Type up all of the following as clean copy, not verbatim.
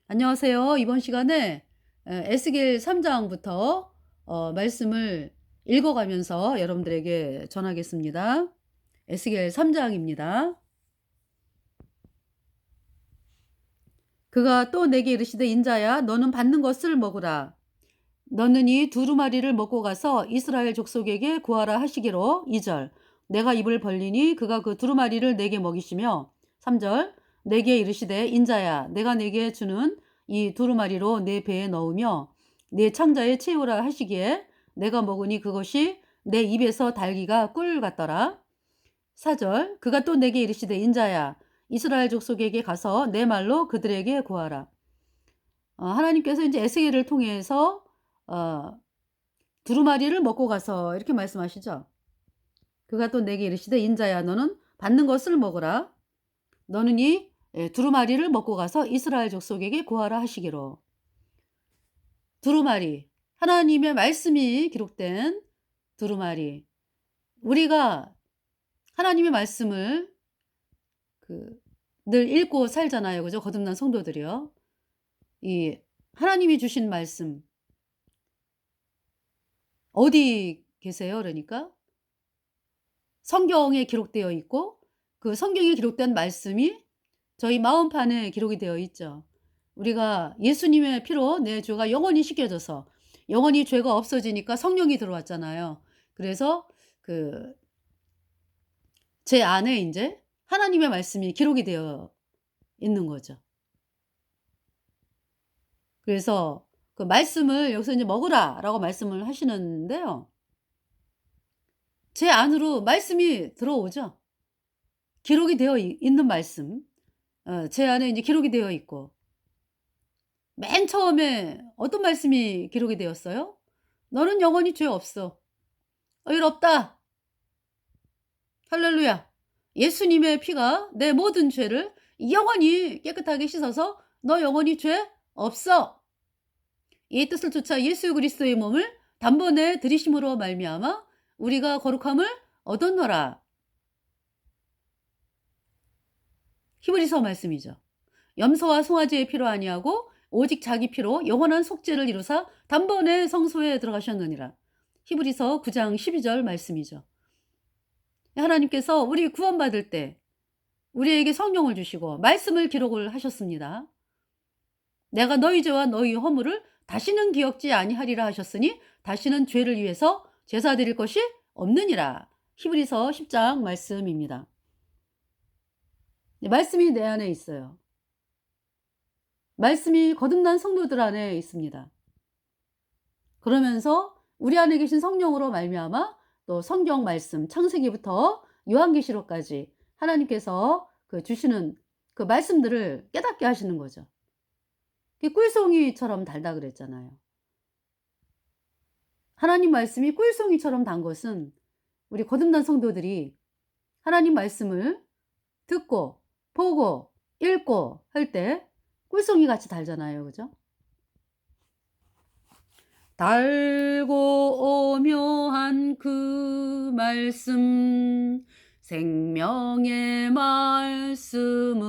안녕하세요. 이번 시간에 에스겔 3장부터 말씀을 읽어가면서 여러분들에게 전하겠습니다. 에스겔 3장입니다. 그가 또 내게 이르시되 인자야 너는 받는 것을 먹으라. 너는 이 두루마리를 먹고 가서 이스라엘 족속에게 구하라 하시기로. 2절 내가 입을 벌리니 그가 그 두루마리를 내게 먹이시며. 3절 내게 이르시되 인자야 내가 내게 주는 이 두루마리로 내 배에 넣으며 내 창자에 채우라 하시기에 내가 먹으니 그것이 내 입에서 달기가 꿀 같더라. 4절 그가 또 내게 이르시되 인자야 이스라엘 족속에게 가서 내 말로 그들에게 구하라. 하나님께서 이제 에스겔을 통해서 어, 두루마리를 먹고 가서 이렇게 말씀하시죠. 그가 또 내게 이르시되 인자야 너는 받는 것을 먹으라. 너는 이 두루마리를 먹고 가서 이스라엘 족속에게 구하라 하시기로. 두루마리, 하나님의 말씀이 기록된 두루마리. 우리가 하나님의 말씀을 늘 읽고 살잖아요. 그죠? 거듭난 성도들이요. 이 하나님이 주신 말씀 어디 계세요? 그러니까 성경에 기록되어 있고 그 성경에 기록된 말씀이 저희 마음판에 기록이 되어 있죠. 우리가 예수님의 피로 내 죄가 영원히 씻겨져서 영원히 죄가 없어지니까 성령이 들어왔잖아요. 그래서 그 제 안에 이제 하나님의 말씀이 기록이 되어 있는 거죠. 그래서 그 말씀을 여기서 이제 먹으라라고 말씀을 하시는데요. 제 안으로 말씀이 들어오죠. 기록이 되어 있는 말씀. 제 안에 이제 기록이 되어 있고 맨 처음에 어떤 말씀이 기록이 되었어요? "너는 영원히 죄 없어. 일 없다." 할렐루야. 예수님의 피가 내 모든 죄를 영원히 깨끗하게 씻어서 "너 영원히 죄 없어." 이 뜻을 쫓아 예수 그리스도의 몸을 단번에 들이심으로 말미암아 우리가 거룩함을 얻었노라. 히브리서 말씀이죠. 염소와 송아지의 피로 아니하고 오직 자기 피로 영원한 속죄를 이루사 단번에 성소에 들어가셨느니라. 히브리서 9장 12절 말씀이죠. 하나님께서 우리 구원받을 때 우리에게 성령을 주시고 말씀을 기록을 하셨습니다. 내가 너희 죄와 너희 허물을 다시는 기억지 아니하리라 하셨으니 다시는 죄를 위해서 제사 드릴 것이 없느니라. 히브리서 10장 말씀입니다. 말씀이 내 안에 있어요. 말씀이 거듭난 성도들 안에 있습니다. 그러면서 우리 안에 계신 성령으로 말미암아 또 성경 말씀 창세기부터 요한계시록까지 하나님께서 주시는 그 말씀들을 깨닫게 하시는 거죠. 꿀송이처럼 달다 그랬잖아요. 하나님 말씀이 꿀송이처럼 단 것은 우리 거듭난 성도들이 하나님 말씀을 듣고 보고 읽고 할 때 꿀송이 같이 달잖아요. 그죠? 달고 오묘한 그 말씀 생명의 말씀은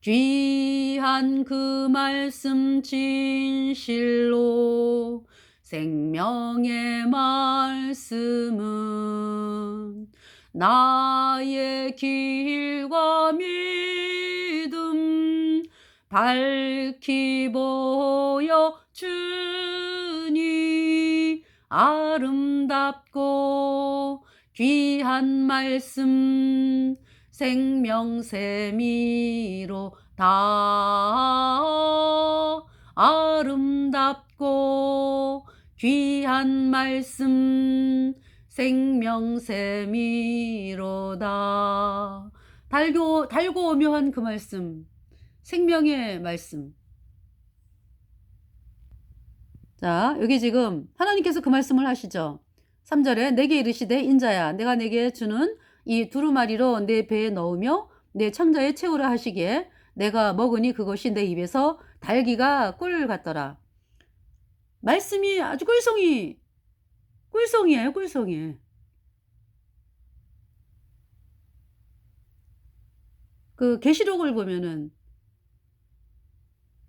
귀한 그 말씀 진실로 생명의 말씀은 나의 길과 믿음 밝히 보여주니 아름답고 귀한 말씀 생명샘이로다. 아름답고 귀한 말씀 생명샘이로다. 달고 오묘한 그 말씀 생명의 말씀. 자, 여기 지금 하나님께서 그 말씀을 하시죠. 3절에 내게 이르시되 인자야 내가 내게 주는 이 두루마리로 내 배에 넣으며 내 창자에 채우라 하시기에 내가 먹으니 그것이 내 입에서 달기가 꿀 같더라. 말씀이 아주 꿀송이에요, 꿀송이. 그 계시록을 보면은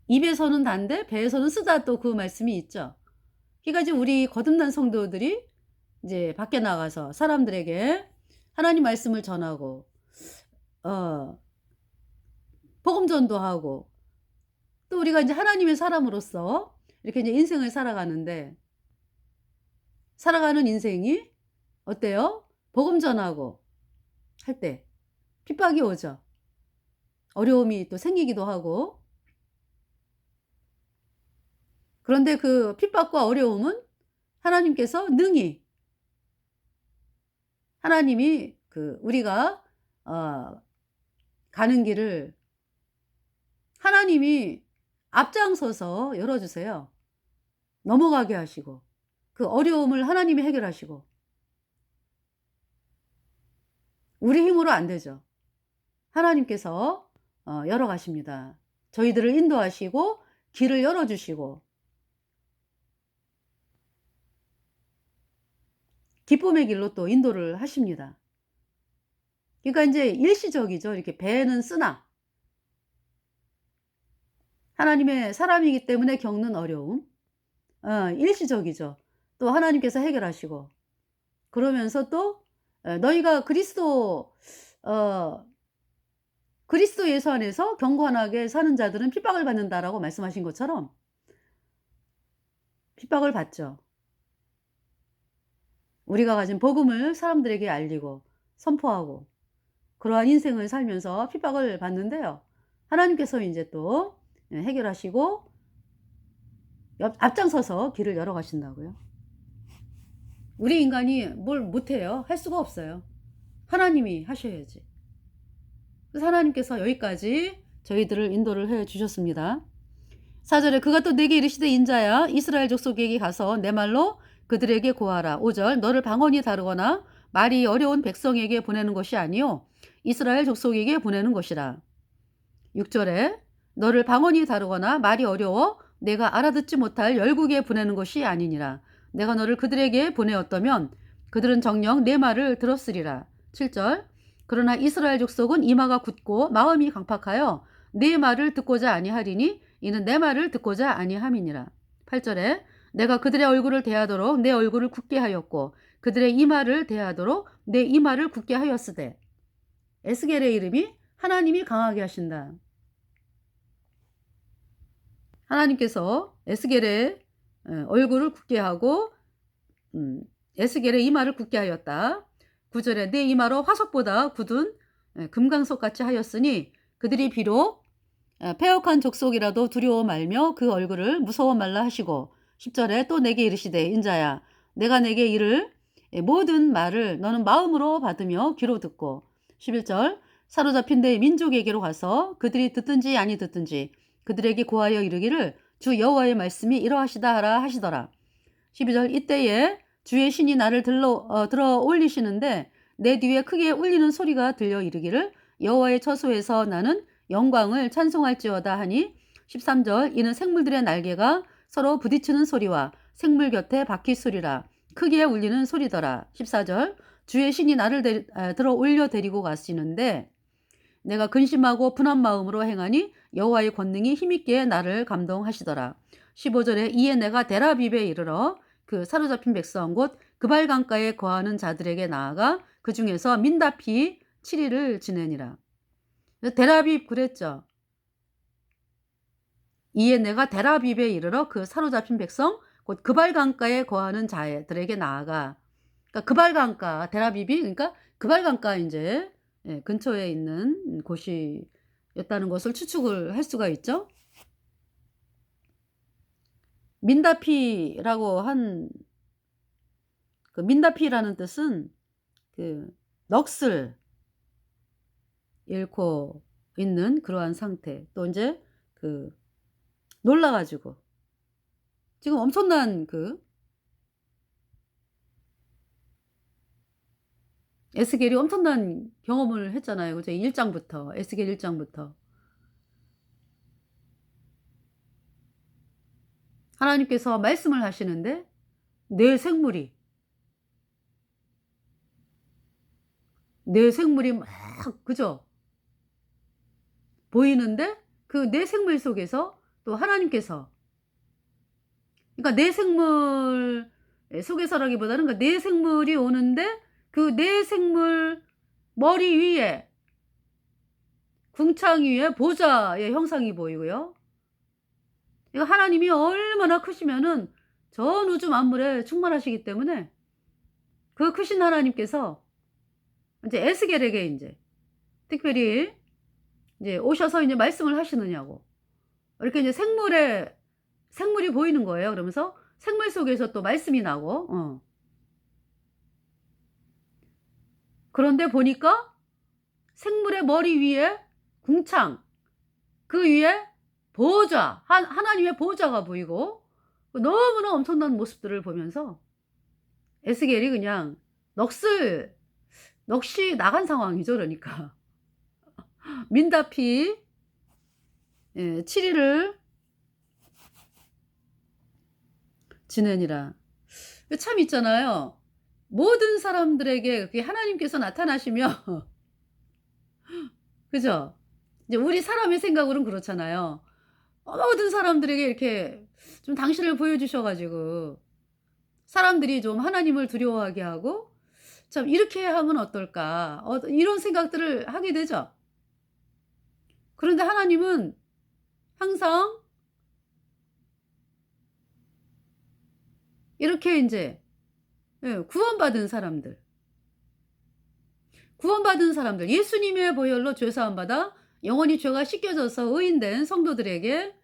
입에서는 단데 배에서는 쓰다, 또 그 말씀이 있죠. 그러니까 지금 우리 거듭난 성도들이 이제 밖에 나가서 사람들에게 하나님 말씀을 전하고 어 복음 전도하고, 또 우리가 이제 하나님의 사람으로서 이렇게 이제 인생을 살아가는 인생이 어때요? 복음 전하고 할 때 핍박이 오죠. 어려움이 또 생기기도 하고. 그런데 그 핍박과 어려움은 하나님께서 능히, 하나님이 그 우리가 어 가는 길을 하나님이 앞장서서 열어 주세요. 넘어가게 하시고, 그 어려움을 하나님이 해결하시고. 우리 힘으로 안 되죠. 하나님께서 열어 가십니다. 저희들을 인도하시고 길을 열어 주시고 기쁨의 길로 또 인도를 하십니다. 그러니까 인제 일시적이죠. 이렇게 배는 쓰나 하나님의 사람이기 때문에 겪는 어려움, 일시적이죠. 또 하나님께서 해결하시고, 그러면서 또 너희가 어 그리스도 예수 안에서 경건하게 사는 자들은 핍박을 받는다라고 말씀하신 것처럼 핍박을 받죠. 우리가 가진 복음을 사람들에게 알리고 선포하고 그러한 인생을 살면서 핍박을 받는데요. 하나님께서 인제 또 해결하시고 앞장서서 길을 열어 가신다고요. 우리 인간이 뭘 못해요. 할 수가 없어요. 하나님이 하셔야지. 그래서 하나님께서 여기까지 저희들을 인도를 해 주셨습니다. 4절에 그가 또 내게 이르시되 인자야 이스라엘 족속에게 가서 내 말로 그들에게 고하라. 5절 너를 방언이 다르거나 말이 어려운 백성에게 보내는 것이 아니요 이스라엘 족속에게 보내는 것이라. 6절에 너를 방언이 다르거나 말이 어려워 내가 알아듣지 못할 열국에 보내는 것이 아니니라. 내가 너를 그들에게 보내었다면 그들은 정녕 내 말을 들었으리라. 7절 그러나 이스라엘 족속은 이마가 굳고 마음이 강팍하여 내 말을 듣고자 아니하리니 이는 내 말을 듣고자 아니함이니라. 8절에 내가 그들의 얼굴을 대하도록 내 얼굴을 굳게 하였고 그들의 이마를 대하도록 내 이마를 굳게 하였으되. 에스겔의 이름이 하나님이 강하게 하신다. 하나님께서 에스겔의 얼굴을 굳게 하고 에스겔의 이마를 굳게 하였다. 9절에 내 이마로 화석보다 굳은 금강석같이 하였으니 그들이 비록 패역한 족속이라도 두려워 말며 그 얼굴을 무서워 말라 하시고. 10절에 또 내게 이르시되 인자야 내가 내게 이를 모든 말을 너는 마음으로 받으며 귀로 듣고. 11절 사로잡힌 내 민족에게로 가서 그들이 듣든지 아니 듣든지 그들에게 고하여 이르기를 주 여호와의 말씀이 이러하시다 하라 하시더라. 12절 이때에 주의 신이 나를 들어 올리시는데 내 뒤에 크게 울리는 소리가 들려 이르기를 여호와의 처소에서 나는 영광을 찬송할지어다 하니. 13절 이는 생물들의 날개가 서로 부딪히는 소리와 생물 곁에 바퀴 소리라 크게 울리는 소리더라. 14절 주의 신이 나를 들어 올려 데리고 가시는데 내가 근심하고 분한 마음으로 행하니 여호와의 권능이 힘있게 나를 감동하시더라. 15절에 이에 내가 데라빕에 이르러 그 사로잡힌 백성 곧 그발 강가에 거하는 자들에게 나아가 그 중에서 민다피 7일을 지내니라. 데라빕 그랬죠. 이에 내가 데라빕에 이르러 그 사로잡힌 백성 곧 그발 강가에 거하는 자들에게 나아가. 그러니까 그발 강가 데라빕이 그러니까 그발 강가 이제 근처에 있는 곳이었다는 것을 추측을 할 수가 있죠. 민다피라고 한 그 민다피라는 뜻은 그 넋을 잃고 있는 그러한 상태. 또 이제 그 놀라 가지고 지금 엄청난 그 에스겔이 엄청난 경험을 했잖아요. 그죠? 1장부터 에스겔 1장부터 하나님께서 말씀을 하시는데 내 생물이 막 그죠? 보이는데 그 내 생물 속에서 또 하나님께서, 그러니까 내 생물 속에서라기보다는 내 생물이 오는데 그 내 생물 머리 위에, 궁창 위에 보좌의 형상이 보이고요. 이거 하나님이 얼마나 크시면은 전 우주 만물에 충만하시기 때문에 그 크신 하나님께서 이제 에스겔에게 이제 특별히 이제 오셔서 이제 말씀을 하시느냐고. 이렇게 이제 생물이 보이는 거예요. 그러면서 생물 속에서 또 말씀이 나고. 그런데 보니까 생물의 머리 위에 궁창, 그 위에 보좌, 하나님의 보좌가 보이고, 너무나 엄청난 모습들을 보면서 에스겔이 그냥 넋이 나간 상황이죠. 그러니까 민다피 7일을 지내니라. 참 있잖아요. 모든 사람들에게 그렇게 하나님께서 나타나시면 그죠? 이제 우리 사람의 생각으로는 그렇잖아요. 모든 사람들에게 이렇게 좀 당신을 보여주셔 가지고 사람들이 좀 하나님을 두려워하게 하고, 참 '이렇게 하면 어떨까?' 이런 생각들을 하게 되죠. 그런데 하나님은 항상 이렇게 인제 구원받은 사람들, 예수님의 보혈로 죄 사함 받아 영원히 죄가 씻겨져서 의인된 성도들에게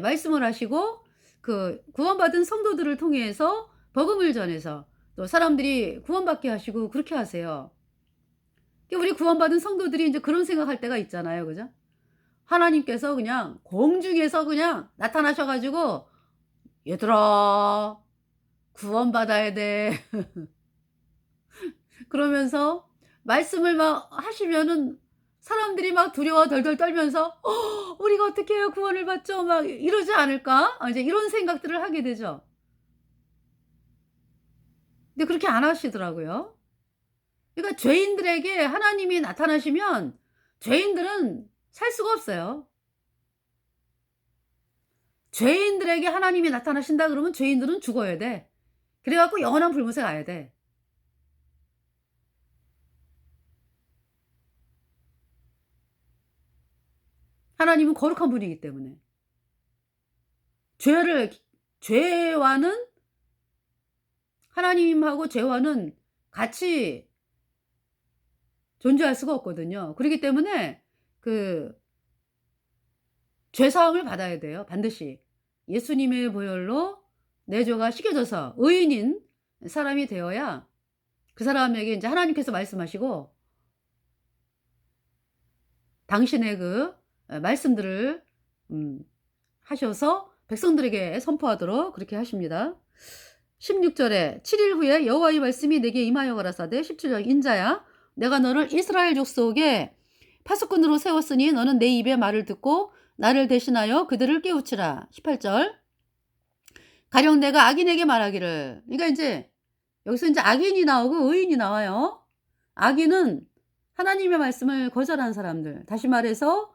말씀을 하시고, 그 구원받은 성도들을 통해서 복음을 전해서 또 사람들이 구원받게 하시고 그렇게 하세요. 우리 구원받은 성도들이 인제 그런 생각할 때가 있잖아요. 그죠? 하나님께서 그냥 공중에서 그냥 나타나셔 가지고 "얘들아, 구원받아야 돼." 그러면서 말씀을 막 하시면은 사람들이 막 두려워 덜덜 떨면서 '우리가 어떻게 해야 구원을 받죠?' 막 이러지 않을까? 이제 이런 생각들을 하게 되죠. 근데 그렇게 안 하시더라고요. 그러니까 죄인들에게 하나님이 나타나시면 죄인들은 살 수가 없어요. 죄인들에게 하나님이 나타나신다 그러면 죄인들은 죽어야 돼. 그래 갖고 영원한 불못에 가야 돼. 하나님은 거룩한 분이기 때문에. 죄를 죄와는 하나님하고 죄와는 같이 존재할 수가 없거든요. 그렇기 때문에 그 죄 사함을 받아야 돼요, 반드시. 예수님의 보혈로 내 죄가 씻겨져서 의인인 사람이 되어야 그 사람에게 인제 하나님께서 말씀하시고 당신의 그 말씀들을 음 하셔서 백성들에게 선포하도록 그렇게 하십니다. 16 절에 7일 후에 여호와의 말씀이 내게 임하여 가라사대 17절 인자야, 내가 너를 이스라엘 족속의 파수꾼으로 세웠으니 너는 내 입의 말을 듣고 나를 대신하여 그들을 깨우치라. 18 절 가령 내가 악인에게 말하기를, 그러니까 인제 여기서 인제 악인이 나오고 의인이 나와요. 악인은 하나님의 말씀을 거절한 사람들, 다시 말해서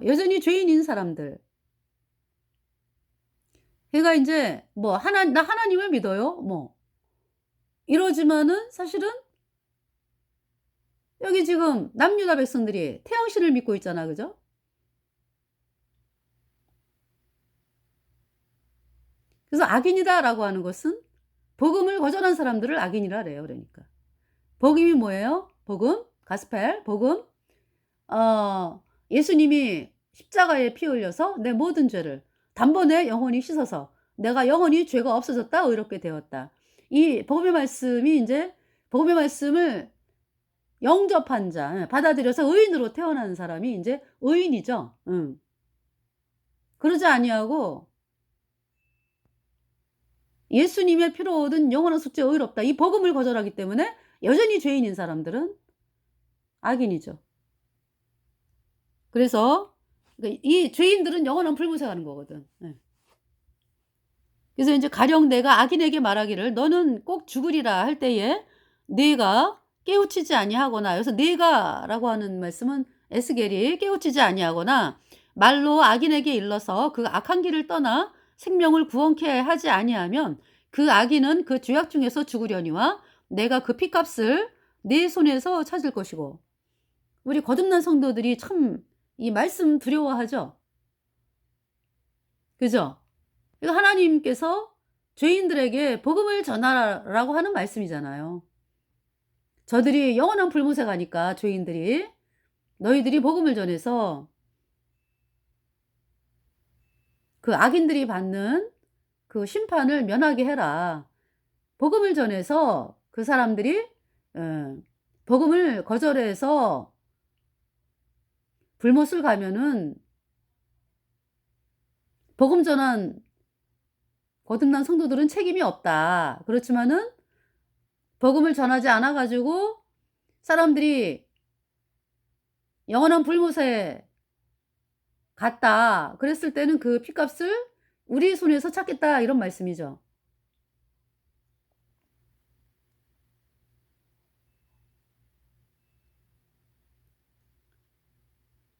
여전히 죄인인 사람들. 그러니까 인제 뭐 나 하나님을 믿어요." 뭐 이러지만은 사실은 여기 지금 남유다 백성들이 태양신을 믿고 있잖아. 그죠? 그래서 "악인이다."라고 하는 것은 복음을 거절한 사람들을 악인이라 그래요, 그러니까. 복음이 뭐예요? 복음, 가스펠, 복음. 예수님이 십자가에 피 흘려서 내 모든 죄를 단번에 영원히 씻어서 내가 영원히 죄가 없어졌다, 의롭게 되었다. 이 복음의 말씀이 인제 복음의 말씀을 영접한 자, 받아들여서 의인으로 태어난 사람이 인제 의인이죠. 그러지 아니하고 예수님의 피로 얻은 영원한 속죄 의롭다, 이 복음을 거절하기 때문에 여전히 죄인인 사람들은 악인이죠. 그래서 이 죄인들은 영원한 불못에 가는 거거든. 예. 그래서 인제 가령 내가 악인에게 말하기를 너는 꼭 죽으리라 할 때에 네가 깨우치지 아니하거나, 여기서 네가라고 하는 말씀은 에스겔이 깨우치지 아니하거나 말로 악인에게 일러서 그 악한 길을 떠나 생명을 구원케 하지 아니하면 그 악인은 그 죄악 중에서 죽으려니와 내가 그 피값을 내 손에서 찾을 것이고. 우리 거듭난 성도들이 참 이 말씀 두려워하죠. 그죠? 이거 하나님께서 죄인들에게 복음을 전하라고 하는 말씀이잖아요. 저들이 영원한 불못에 가니까 죄인들이 너희들이 복음을 전해서 그 악인들이 받는 그 심판을 면하게 해라. 복음을 전해서 그 사람들이 복음을 거절해서 불못을 가면은 복음 전한 거듭난 성도들은 책임이 없다. 그렇지만은 복음을 전하지 않아 가지고 사람들이 영원한 불못에 갔다. 그랬을 때는 그 피값을 우리 손에서 찾겠다. 이런 말씀이죠.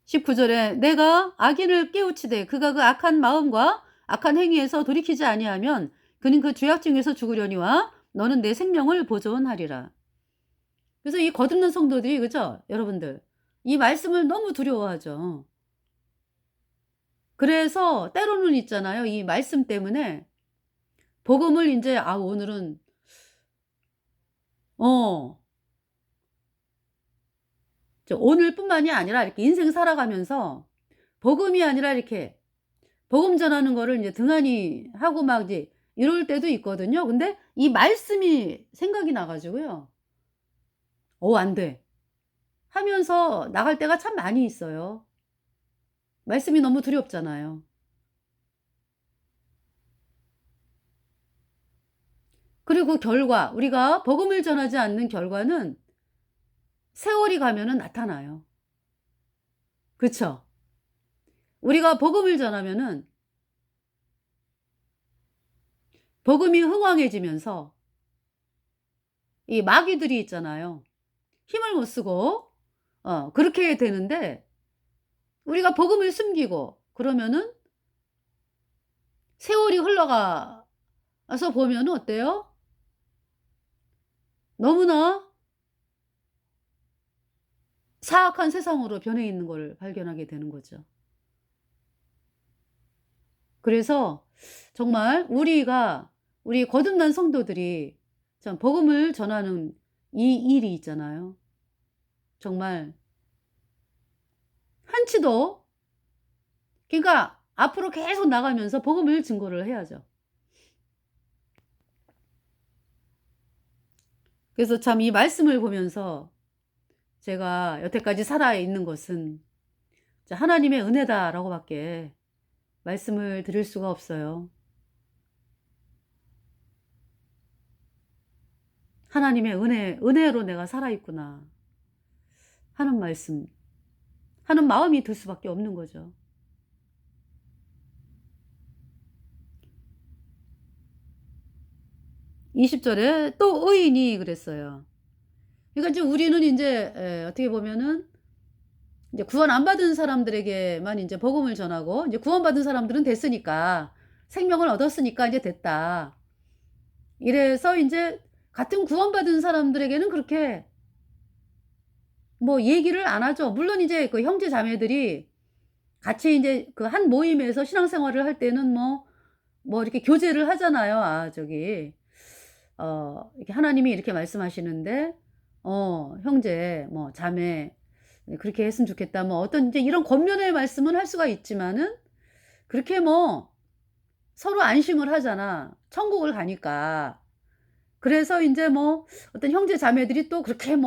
19절에 내가 악인을 깨우치되 그가 그 악한 마음과 악한 행위에서 돌이키지 아니하면 그는 그 죄악 중에서 죽으려니와 너는 내 생명을 보존하리라. 그래서 이 거듭난 성도들이 그죠? 여러분들 이 말씀을 너무 두려워하죠. 그래서 때로는 있잖아요. 이 말씀 때문에 복음을 인제 오늘은 어 오늘뿐만이 아니라 이렇게 인생 살아가면서 복음이 아니라 이렇게 복음 전하는 거를 인제 등한히 하고 막 이제 이럴 때도 있거든요. 근데 이 말씀이 생각이 나 가지고요. 안 돼.' 하면서 나갈 때가 참 많이 있어요. 말씀이 너무 두렵잖아요. 그리고 결과 우리가 복음을 전하지 않는 결과는 세월이 가면은 나타나요. 그쵸? 우리가 복음을 전하면은 복음이 흥왕해지면서 이 마귀들이 있잖아요. 힘을 못 쓰고 그렇게 되는데 우리가 복음을 숨기고 그러면은 세월이 흘러가서 보면은 어때요? 너무나 사악한 세상으로 변해 있는 걸 발견하게 되는 거죠. 그래서 정말 우리 거듭난 성도들이 참 복음을 전하는 이 일이 있잖아요. 정말 한치도 그러니까 앞으로 계속 나가면서 복음을 증거를 해야죠. 그래서 참 이 말씀을 보면서 제가 여태까지 살아 있는 것은 하나님의 은혜다라고 밖에 말씀을 드릴 수가 없어요. 하나님의 은혜로 내가 살아 있구나 하는 말씀, 하는 마음이 들 수밖에 없는 거죠. 20 절에 또 의인이 그랬어요. 그러니까 이제 우리는 인제 어떻게 보면은 이제 구원 안 받은 사람들에게만 인제 복음을 전하고 이제 구원받은 사람들은 됐으니까 생명을 얻었으니까 이제 됐다. 이래서 인제 같은 구원받은 사람들에게는 그렇게 뭐 얘기를 안 하죠. 물론 이제 그 형제 자매들이 같이 인제 그 한 모임에서 신앙생활을 할 때는 뭐 이렇게 교제를 하잖아요. 이렇게 하나님이 이렇게 말씀하시는데 형제 뭐 자매 그렇게 했으면 좋겠다. 뭐 어떤 인제 이런 권면의 말씀은 할 수가 있지만은 그렇게 뭐 서로 안심을 하잖아, 천국을 가니까. 그래서 인제 뭐 어떤 형제 자매들이 또 그렇게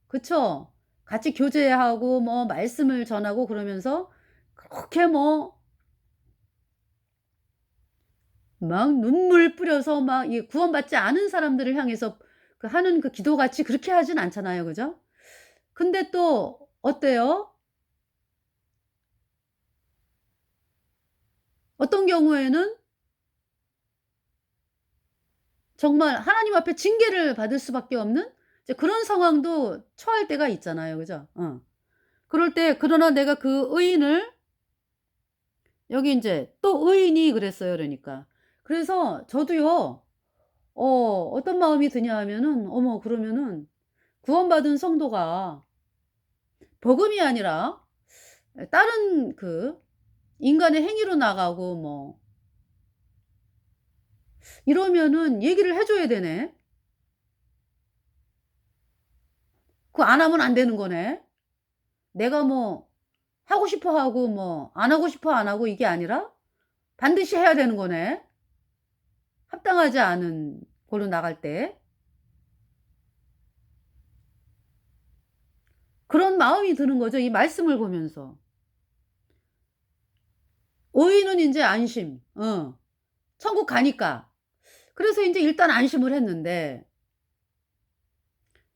그쵸? 같이 교제하고 뭐 말씀을 전하고 그러면서 그렇게 막 눈물 뿌려서 막 이 구원받지 않은 사람들을 향해서 그 하는 그 기도같이 그렇게 하진 않잖아요. 그죠? 근데 또 어때요? 어떤 경우에는 정말 하나님 앞에 징계를 받을 수밖에 없는 이제 그런 상황도 처할 때가 있잖아요. 그죠? 그럴 때 그러나 내가 그 의인을 여기 인제 또 의인이 그랬어요 그러니까. 그래서 저도요 어떤 마음이 드냐 하면은 어머 그러면은 구원받은 성도가 복음이 아니라 다른 그 인간의 행위로 나가고 뭐 이러면은 얘기를 해 줘야 되네. 그거 안 하면 안 되는 거네. 내가 뭐 하고 싶어 하고 뭐 안 하고 싶어 안 하고 이게 아니라 반드시 해야 되는 거네. 합당하지 않은 걸로 나갈 때. 그런 마음이 드는 거죠, 이 말씀을 보면서. 오이는 인제 안심. 천국 가니까. 그래서 인제 일단 안심을 했는데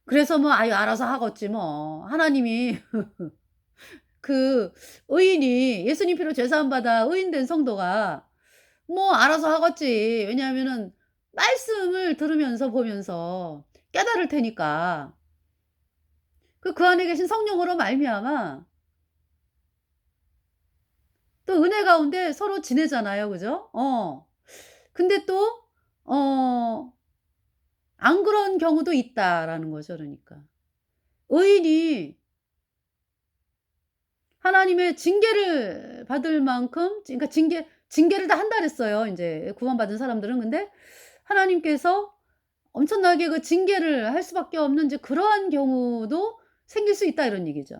그래서 뭐 '아유 알아서 하겠지 뭐.' 하나님이 그 의인이 예수님 피로 죄 사함 받아 의인된 성도가 뭐 알아서 하겠지. 왜냐하면은 말씀을 들으면서 보면서 깨달을 테니까. 그 안에 계신 성령으로 말미암아 또 은혜 가운데 서로 지내잖아요. 그죠? 근데 또 어 안 그런 경우도 있다라는 거죠 그러니까. 의인이 하나님의 징계를 받을 만큼 그러니까 징계를 다 한다 그랬어요 인제 구원받은 사람들은. 근데 하나님께서 엄청나게 그 징계를 할 수밖에 없는 이제 그러한 경우도 생길 수 있다 이런 얘기죠.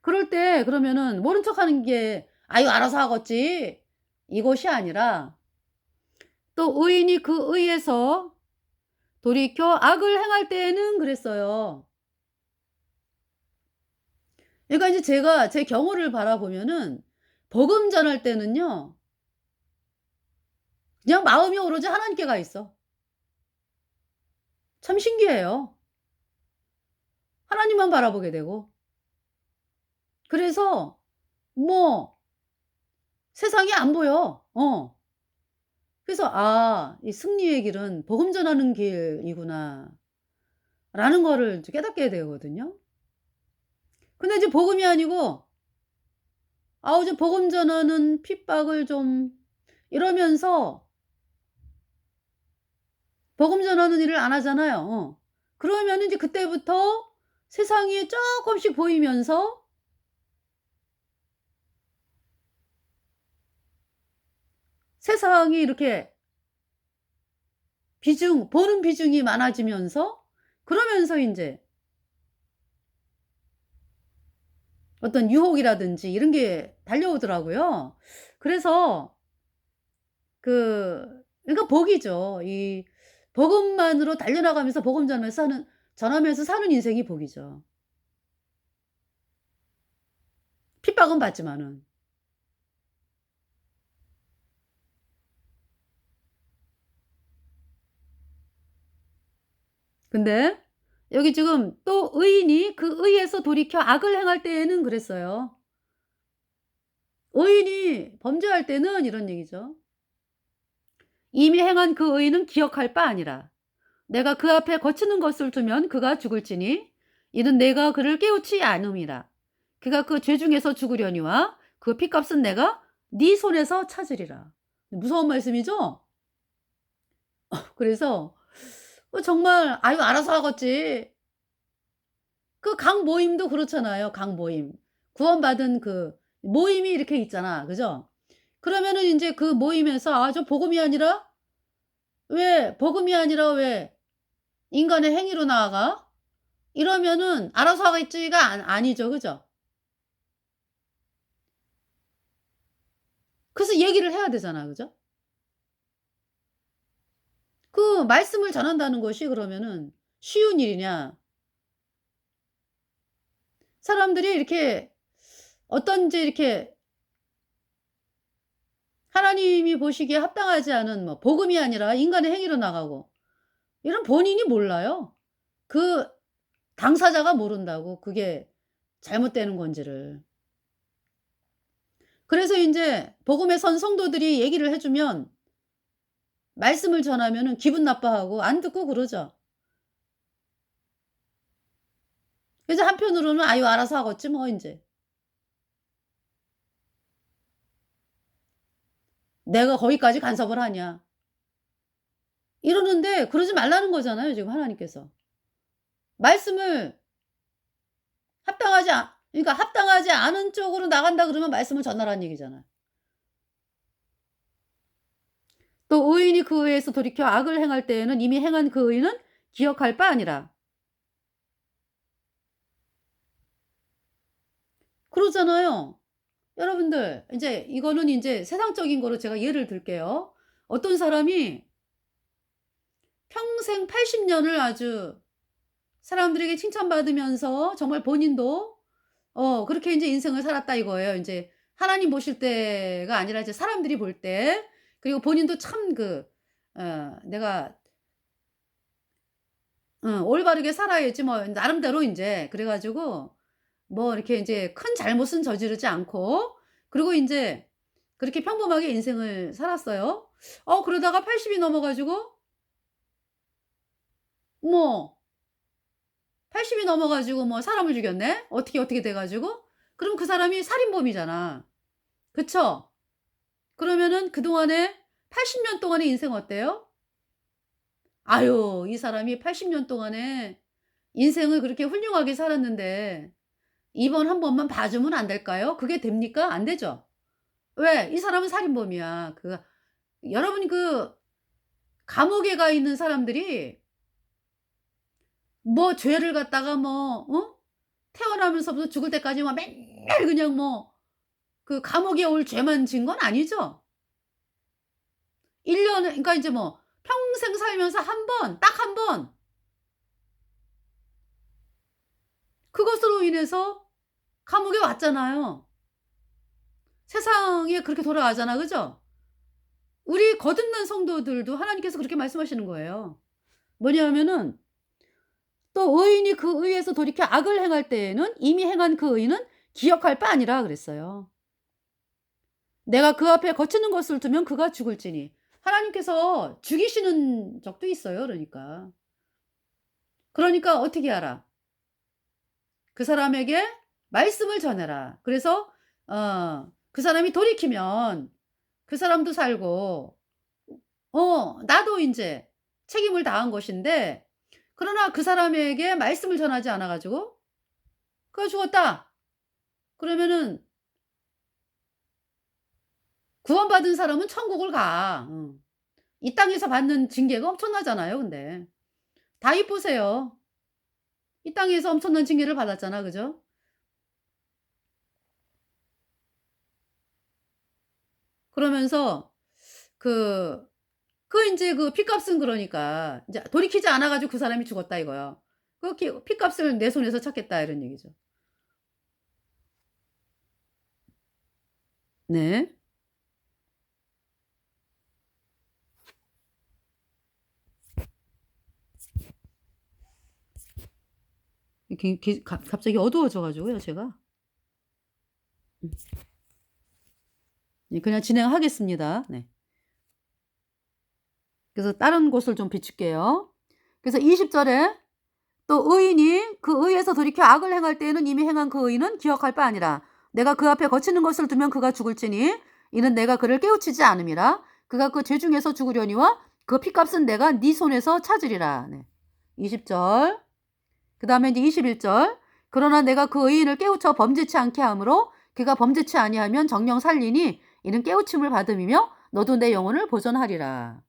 그럴 때 그러면은 모른 척하는 게 '아유 알아서 하겠지.' 이것이 아니라 또 의인이 그 의에서 돌이켜 악을 행할 때에는 그랬어요. 그러니까 이제 제가 제 경우를 바라보면은 복음 전할 때는요 그냥 마음이 오로지 하나님께 가 있어. 참 신기해요. 하나님만 바라보게 되고. 그래서 뭐 세상이 안 보여. 그래서 '아 이 승리의 길은 복음 전하는 길이구나.'라는 거를 이제 깨닫게 되거든요. 근데 이제 복음이 아니고 '아우 저 복음 전하는 핍박을 좀' 이러면서 복음 전하는 일을 안 하잖아요. 그러면은 이제 그때부터 세상이 쪼끔씩 보이면서 세상이 이렇게 보는 비중이 많아지면서 그러면서 인제 어떤 유혹이라든지 이런 게 달려오더라고요. 그래서 그러니까 복이죠. 이 복음만으로 달려나가면서 복음 전하면서 사는 인생이 복이죠. 핍박은 받지만은. 근데 여기 지금 또 의인이 그 의에서 돌이켜 악을 행할 때에는 그랬어요. 의인이 범죄할 때는 이런 얘기죠. 이미 행한 그 의는 기억할 바 아니라 내가 그 앞에 거치는 것을 두면 그가 죽을지니 이는 내가 그를 깨우치 않음이라. 그가 그 죄 중에서 죽으려니와 그 핏값은 내가 네 손에서 찾으리라. 무서운 말씀이죠? 그래서 정말 '아유 알아서 하겠지.' 그 각 모임도 그렇잖아요, 각 모임. 구원받은 그 모임이 이렇게 있잖아. 그죠? 그러면은 인제 그 모임에서 '아 저 복음이 아니라 복음이 아니라 왜 인간의 행위로 나아가?' 이러면은 알아서 하겠지가 아니죠. 그죠? 그래서 얘기를 해야 되잖아. 그죠? 그 말씀을 전한다는 것이 그러면은 쉬운 일이냐. 사람들이 이렇게 어떤지 이렇게 하나님이 보시기에 합당하지 않은 뭐 복음이 아니라 인간의 행위로 나가고 이런 본인이 몰라요. 그 당사자가 모른다고 그게 잘못되는 건지를. 그래서 인제 복음에 선 성도들이 얘기를 해 주면 말씀을 전하면은 기분 나빠하고 안 듣고 그러죠. 그래서 한편으로는 '아유 알아서 하겠지 뭐 인제.' 내가 거기까지 간섭을 하냐. 이러는데 그러지 말라는 거잖아요 지금 하나님께서. 말씀을 그러니까 합당하지 않은 쪽으로 나간다 그러면 말씀을 전하라는 얘기잖아요. 또 의인이 그 의에서 돌이켜 악을 행할 때에는 이미 행한 그 의는 기억할 바 아니라. 그러잖아요. 여러분들 인제 이거는 인제 세상적인 거로 제가 예를 들게요. 어떤 사람이 평생 80 년을 아주 사람들에게 칭찬받으면서 정말 본인도 그렇게 인제 인생을 살았다 이거예요. 인제 하나님 보실 때가 아니라 이제 사람들이 볼 때. 그리고 본인도 참 내가 올바르게 살아야지 뭐 나름대로 인제 그래 가지고 뭐 이렇게 인제 큰 잘못은 저지르지 않고 그리고 인제 그렇게 평범하게 인생을 살았어요. 그러다가 80이 넘어 가지고 뭐 80이 넘어 가지고 뭐 사람을 죽였네? 어떻게 돼 가지고? 그럼 그 사람이 살인범이잖아. 그쵸? 그러면은 그동안에 80년 동안의 인생 어때요? 아유 이 사람이 80년 동안에 인생을 그렇게 훌륭하게 살았는데 이번 한 번만 봐 주면 안 될까요? 그게 됩니까? 안 되죠. 왜? 이 사람은 살인범이야. 여러분 감옥에 가 있는 사람들이 뭐 죄를 갖다가 태어나면서부터 죽을 때까지 막 맨날 그냥 감옥에 올 죄만 진 건 아니죠. 1 년을 그러니까 인제 뭐 평생 살면서 한 번 딱 한 번 그것으로 인해서 감옥에 왔잖아요. 세상에 그렇게 돌아가잖아. 그죠? 우리 거듭난 성도들도 하나님께서 그렇게 말씀하시는 거예요. 뭐냐면은 또 의인이 그 의에서 돌이켜 악을 행할 때에는 이미 행한 그 의는 기억할 바 아니라 그랬어요. 내가 그 앞에 거치는 것을 두면 그가 죽을지니. 하나님께서 죽이시는 적도 있어요 그러니까. 그러니까 어떻게 하라? 그 사람에게 말씀을 전해라. 그래서 그 사람이 돌이키면 그 사람도 살고 나도 인제 책임을 다한 것인데 그러나 그 사람에게 말씀을 전하지 않아 가지고 그가 죽었다. 그러면은 구원받은 사람은 천국을 가. 이 땅에서 받는 징계가 엄청나잖아요 근데. 다윗 보세요. 이 땅에서 엄청난 징계를 받았잖아. 그죠? 그러면서 그 인제 핏값은 그러니까 인제 돌이키지 않아 가지고 그 사람이 죽었다 이거요. 그 핏값을 내 손에서 찾겠다 이런 얘기죠. 네. 이렇게 갑자기 어두워져 가지고요 제가. 음. 예 그냥 진행하겠습니다. 네. 그래서 다른 곳을 좀 비출게요. 그래서 20 절에 또 의인이 그 의에서 돌이켜 악을 행할 때에는 이미 행한 그 의는 기억할 바 아니라. 내가 그 앞에 거치는 것을 두면 그가 죽을지니 이는 내가 그를 깨우치지 않음이라. 그가 그 죄 중에서 죽으려니와 그 핏값은 내가 네 손에서 찾으리라. 네. 20 절. 그다음에 이제 21 절. 그러나 내가 그 의인을 깨우쳐 범죄치 않게 하므로 그가 범죄치 아니하면 정령 살리니 이는 깨우침을 받음이며 너도 내 영혼을 보존하리라.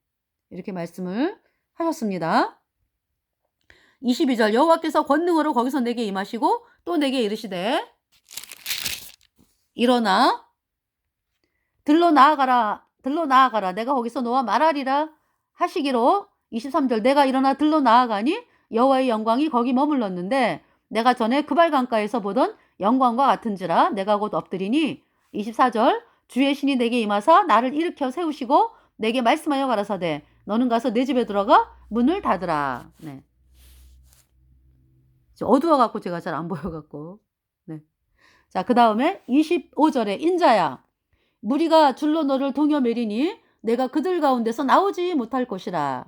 이렇게 말씀을 하셨습니다. 22 절. 여호와께서 권능으로 거기서 내게 임하시고 또 내게 이르시되 일어나 들로 나아가라 내가 거기서 너와 말하리라 하시기로. 23 절. 내가 일어나 들로 나아가니 여호와의 영광이 거기 머물렀는데 내가 전에 그발 강가에서 보던 영광과 같은지라. 내가 곧 엎드리니. 24 절. 주의 신이 내게 임하사 나를 일으켜 세우시고 내게 말씀하여 가라사대 너는 가서 내 집에 들어가 문을 닫으라. 네. 어두워 갖고 제가 잘 안 보여 갖고. 네. 자 그다음에 25 절에 인자야 무리가 줄로 너를 동여 매리니 내가 그들 가운데서 나오지 못할 것이라.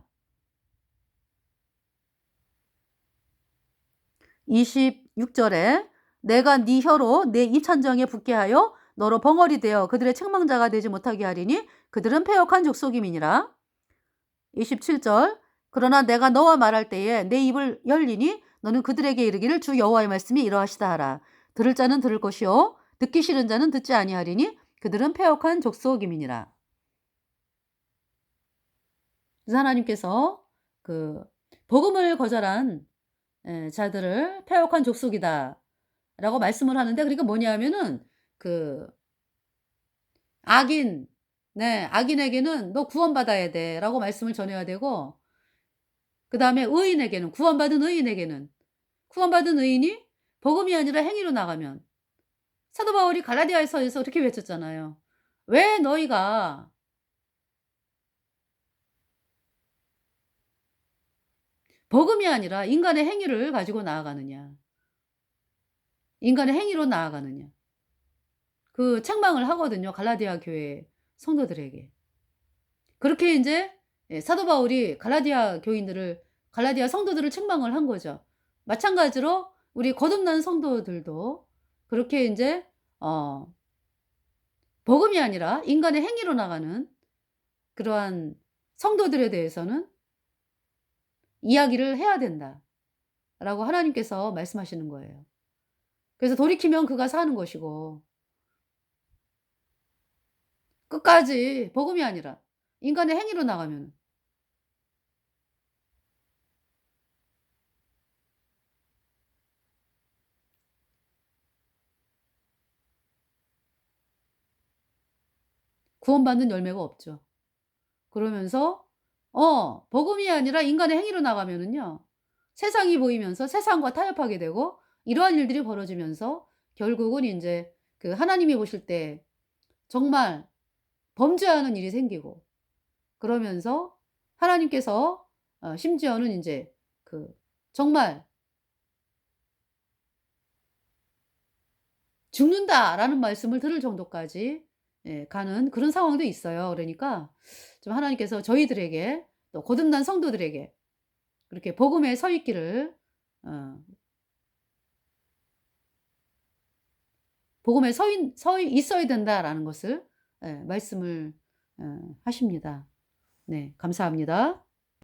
26 절에 내가 네 혀로 내 입천정에 붙게 하여 너로 벙어리 되어 그들의 책망자가 되지 못하게 하리니 그들은 패역한 족속임이니라. 27절 그러나 내가 너와 말할 때에 내 입을 열리니 너는 그들에게 이르기를 주 여호와의 말씀이 이러하시다 하라. 들을 자는 들을 것이요 듣기 싫은 자는 듣지 아니하리니 그들은 패역한 족속임이니라. 그래서 하나님께서 그 복음을 거절한 자들을 패역한 족속이다 라고 말씀을 하는데, 그러니까 뭐냐면은 그 악인, 네, 악인에게는 너 구원받아야 돼 라고 말씀을 전해야 되고, 그 다음에 의인에게는, 구원받은 의인이 복음이 아니라 행위로 나가면, 사도 바울이 갈라디아서에서 이렇게 외쳤잖아요. 왜 너희가 복음이 아니라 인간의 행위를 가지고 나아가느냐, 인간의 행위로 나아가느냐, 그 책망을 하거든요, 갈라디아 교회 성도들에게. 그렇게 이제 사도 바울이 갈라디아 성도들을 책망을 한 거죠. 마찬가지로 우리 거듭난 성도들도 그렇게 이제 복음이 아니라 인간의 행위로 나가는 그러한 성도들에 대해서는 이야기를 해야 된다라고 하나님께서 말씀하시는 거예요. 그래서 돌이키면 그가 사는 것이고, 끝까지 복음이 아니라 인간의 행위로 나가면 구원받는 열매가 없죠. 그러면서 복음이 아니라 인간의 행위로 나가면은요, 세상이 보이면서 세상과 타협하게 되고, 이러한 일들이 벌어지면서 결국은 인제 그 하나님이 보실 때 정말 범죄하는 일이 생기고, 그러면서 하나님께서 심지어는 인제 그 정말 "죽는다."라는 말씀을 들을 정도까지 가는 그런 상황도 있어요. 그러니까 좀 하나님께서 저희들에게, 또 거듭난 성도들에게 그렇게 복음에 서 있기를, 어 복음에 서 있어야 된다라는 것을 말씀을 하십니다. 네, 감사합니다.